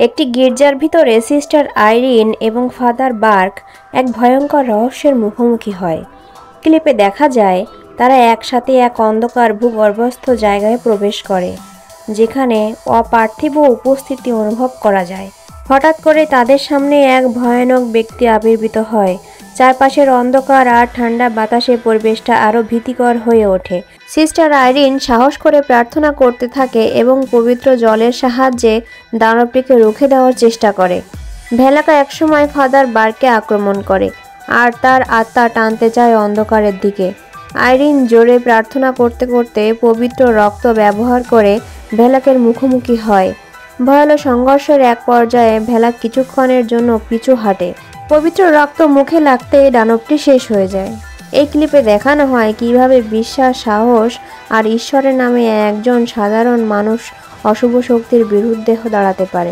একটি গির্জার ভিতরে সিস্টার আইরিন এবং ফাদার বার্ক এক ভয়ঙ্কর রহস্যের মুখোমুখি হয়। ক্লিপে দেখা যায় তারা একসাথে এক অন্ধকার ভূগর্ভস্থ জায়গায় প্রবেশ করে, যেখানে অপার্থিব উপস্থিতি অনুভব করা যায়। হঠাৎ করে তাদের সামনে এক ভয়ানক ব্যক্তি আবির্ভূত হয়। চারপাশের অন্ধকার আর ঠান্ডা বাতাসে পরিবেশটা আরও ভীতিকর হয়ে ওঠে। সিস্টার আইরিন সাহস করে প্রার্থনা করতে থাকে এবং পবিত্র জলের সাহায্যে দানবটিকে রুখে দেওয়ার চেষ্টা করে। ভেলাকা একসময় ফাদার বার্ককে আক্রমণ করে আর তার আত্মা টানতে চায় অন্ধকারের দিকে। আইরিন জোরে প্রার্থনা করতে করতে পবিত্র রক্ত ব্যবহার করে ভেলাকের মুখোমুখি হয়। ভয়াল সংঘর্ষের এক পর্যায়ে ভেলাক কিছুক্ষণের জন্য পিছু হাঁটে। পবিত্র রক্ত মুখে লাগতেই দানবটি শেষ হয়ে যায়। এই ক্লিপে দেখানো হয় কিভাবে বিশ্বাস, সাহস আর ঈশ্বরের নামে একজন সাধারণ মানুষ অশুভ শক্তির বিরুদ্ধে দাঁড়াতে পারে।